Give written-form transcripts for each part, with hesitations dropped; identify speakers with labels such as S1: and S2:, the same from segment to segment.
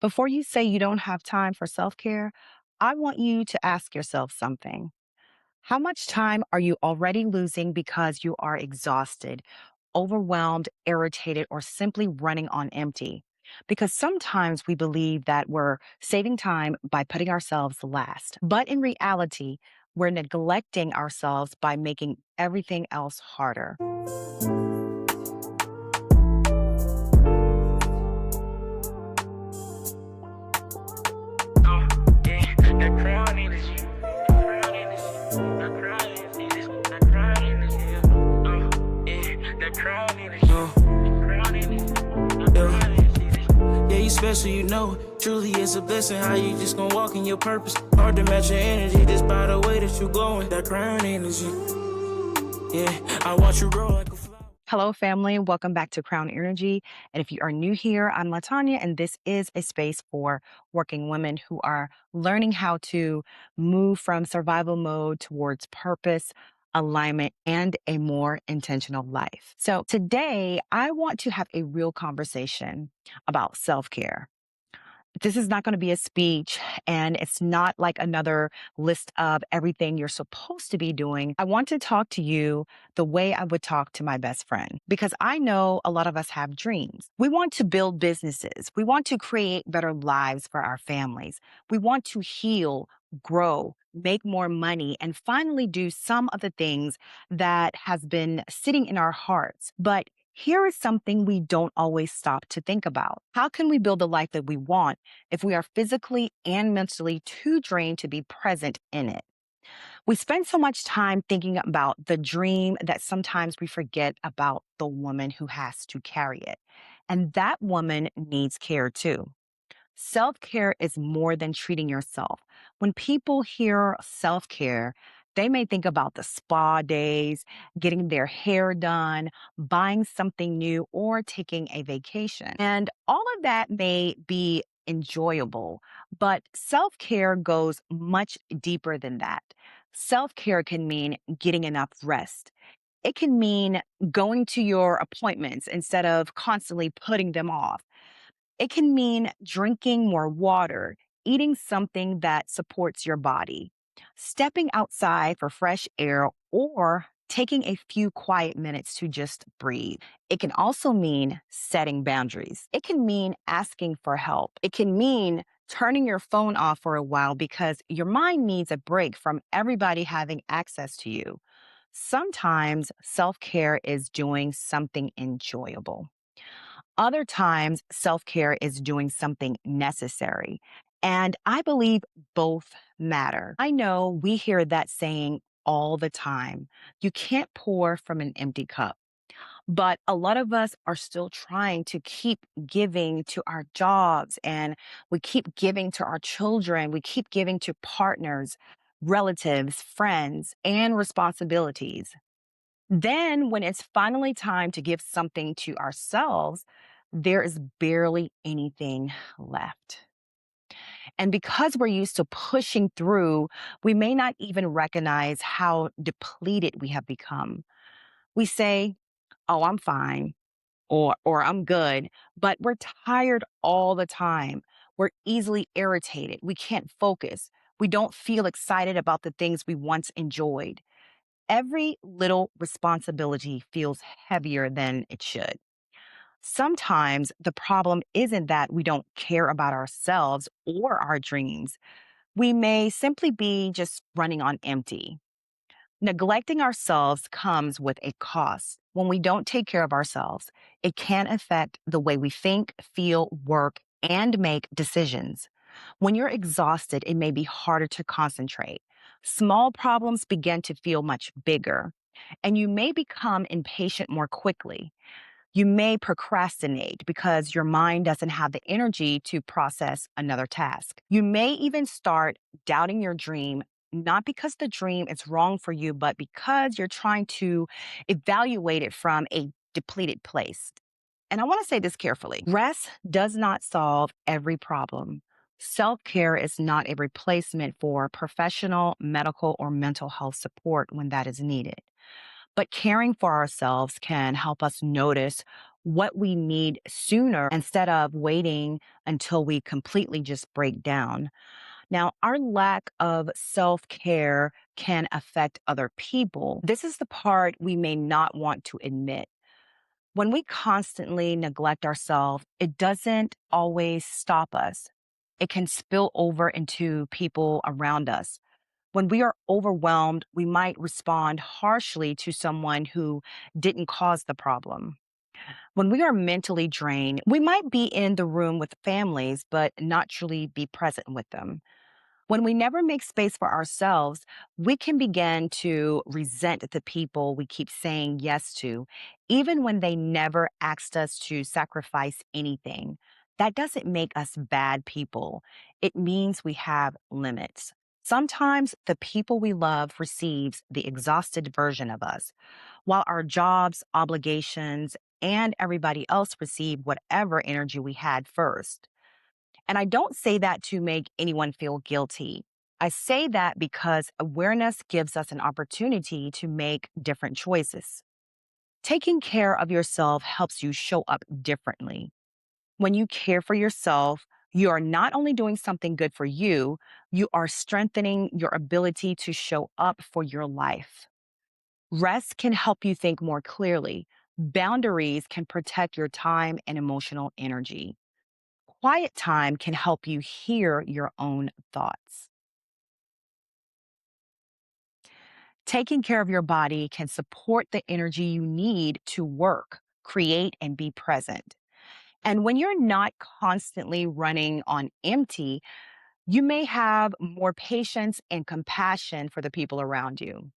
S1: Before you say you don't have time for self care, I want you to ask yourself something. How much time are you already losing because you are exhausted, overwhelmed, irritated, or simply running on empty? Because sometimes we believe that we're saving time by putting ourselves last. But in reality, we're neglecting ourselves by making everything else harder.
S2: Yeah, that crown energy. Crown energy. That crown energy. That crown energy. Yeah, that crown energy. Crown energy. That crown energy. Yeah, you special, you know. Truly, it's a blessing how you just gon' walk in your purpose. Hard to match your energy just by the way that you going. That crown energy. Yeah, I watch you roll like a flower.
S1: Hello, family. Welcome back to Crown Energy. And if you are new here, I'm Latanya, and this is a space for working women who are learning how to move from survival mode towards purpose, alignment, and a more intentional life. So today, I want to have a real conversation about self care. This is not going to be a speech, and it's not like another list of everything you're supposed to be doing. I want to talk to you the way I would talk to my best friend, because I know a lot of us have dreams. We want to build businesses. We want to create better lives for our families. We want to heal, grow, make more money, and finally do some of the things that has been sitting in our hearts. But here is something we don't always stop to think about. How can we build the life that we want if we are physically and mentally too drained to be present in it? We spend so much time thinking about the dream that sometimes we forget about the woman who has to carry it. And that woman needs care too. Self care is more than treating yourself. When people hear self care, they may think about the spa days, getting their hair done, buying something new, or taking a vacation. And all of that may be enjoyable, but self care goes much deeper than that. Self care can mean getting enough rest. It can mean going to your appointments instead of constantly putting them off. It can mean drinking more water, eating something that supports your body, stepping outside for fresh air, or taking a few quiet minutes to just breathe. It can also mean setting boundaries. It can mean asking for help. It can mean turning your phone off for a while because your mind needs a break from everybody having access to you. Sometimes self care is doing something enjoyable. Other times, self care is doing something necessary. And I believe both matter. I know we hear that saying all the time. You can't pour from an empty cup. But a lot of us are still trying to keep giving to our jobs, and we keep giving to our children. We keep giving to partners, relatives, friends, and responsibilities. Then, when it's finally time to give something to ourselves, there is barely anything left. And because we're used to pushing through, we may not even recognize how depleted we have become. We say, "Oh, I'm fine," or "I'm good," but we're tired all the time. We're easily irritated. We can't focus. We don't feel excited about the things we once enjoyed. Every little responsibility feels heavier than it should. Sometimes the problem isn't that we don't care about ourselves or our dreams. We may simply be just running on empty. Neglecting ourselves comes with a cost. When we don't take care of ourselves, it can affect the way we think, feel, work, and make decisions. When you're exhausted, it may be harder to concentrate. Small problems begin to feel much bigger, and you may become impatient more quickly. You may procrastinate because your mind doesn't have the energy to process another task. You may even start doubting your dream, not because the dream is wrong for you, but because you're trying to evaluate it from a depleted place. And I want to say this carefully. Rest does not solve every problem. Self care is not a replacement for professional, medical, or mental health support when that is needed. But caring for ourselves can help us notice what we need sooner instead of waiting until we completely just break down. Now, our lack of self care can affect other people. This is the part we may not want to admit. When we constantly neglect ourselves, it doesn't always stop us. It can spill over into people around us. When we are overwhelmed, we might respond harshly to someone who didn't cause the problem. When we are mentally drained, we might be in the room with families, but not truly be present with them. When we never make space for ourselves, we can begin to resent the people we keep saying yes to, even when they never asked us to sacrifice anything. That doesn't make us bad people. It means we have limits. Sometimes the people we love receives the exhausted version of us, while our jobs, obligations, and everybody else receive whatever energy we had first. And I don't say that to make anyone feel guilty. I say that because awareness gives us an opportunity to make different choices. Taking care of yourself helps you show up differently. When you care for yourself, you are not only doing something good for you, you are strengthening your ability to show up for your life. Rest can help you think more clearly. Boundaries can protect your time and emotional energy. Quiet time can help you hear your own thoughts. Taking care of your body can support the energy you need to work, create, and be present. And when you're not constantly running on empty, you may have more patience and compassion for the people around you.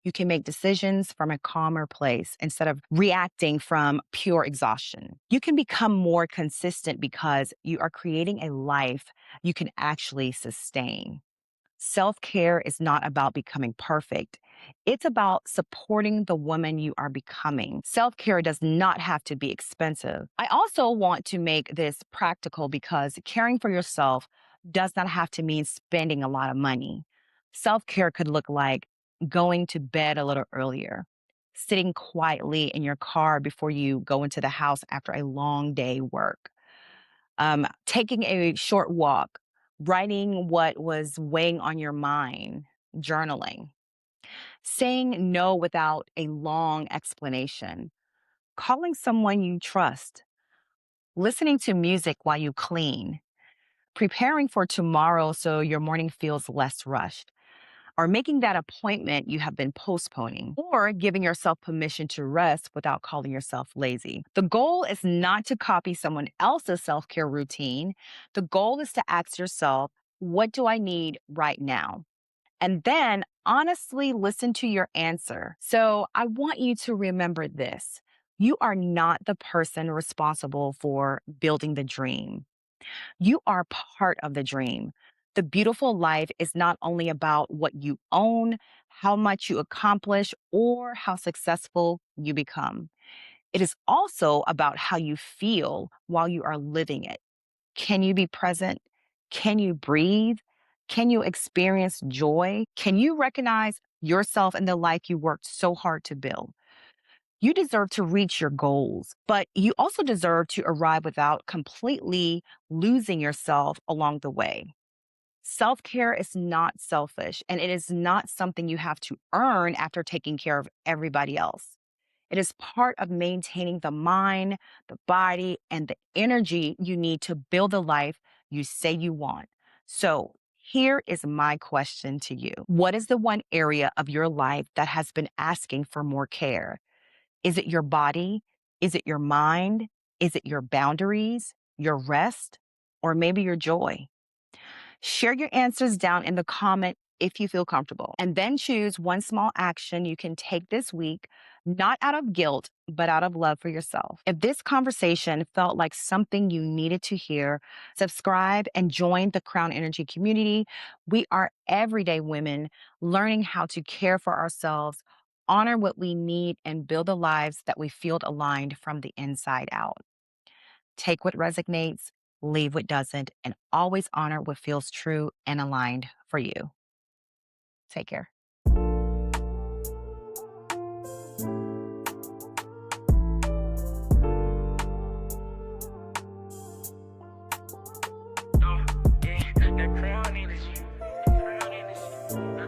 S1: You can make decisions from a calmer place instead of reacting from pure exhaustion. You can become more consistent because you are creating a life you can actually sustain. Self care is not about becoming perfect. It's about supporting the woman you are becoming. Self care does not have to be expensive. I also want to make this practical because caring for yourself does not have to mean spending a lot of money. Self care could look like going to bed a little earlier, sitting quietly in your car before you go into the house after a long day work, taking a short walk, writing what was weighing on your mind, journaling, saying no without a long explanation, calling someone you trust, listening to music while you clean, preparing for tomorrow so your morning feels less rushed, or making that appointment you have been postponing, or giving yourself permission to rest without calling yourself lazy. The goal is not to copy someone else's self care routine. The goal is to ask yourself, what do I need right now? And then honestly listen to your answer. So I want you to remember this. You are not the person responsible for building the dream. You are part of the dream. The beautiful life is not only about what you own, how much you accomplish, or how successful you become. It is also about how you feel while you are living it. Can you be present? Can you breathe? Can you experience joy? Can you recognize yourself in the life you worked so hard to build? You deserve to reach your goals, but you also deserve to arrive without completely losing yourself along the way. Self care is not selfish, and it is not something you have to earn after taking care of everybody else. It is part of maintaining the mind, the body, and the energy you need to build the life you say you want. So, here is my question to you. What is the one area of your life that has been asking for more care? Is it your body? Is it your mind? Is it your boundaries, your rest, or maybe your joy? Share your answers down in the comment if you feel comfortable, and then choose one small action you can take this week, not out of guilt, but out of love for yourself. If this conversation felt like something you needed to hear, subscribe and join the Crown Energy community. We are everyday women learning how to care for ourselves, honor what we need, and build the lives that we feel aligned from the inside out. Take what resonates, leave what doesn't, and always honor what feels true and aligned for you. Take care.
S2: energy.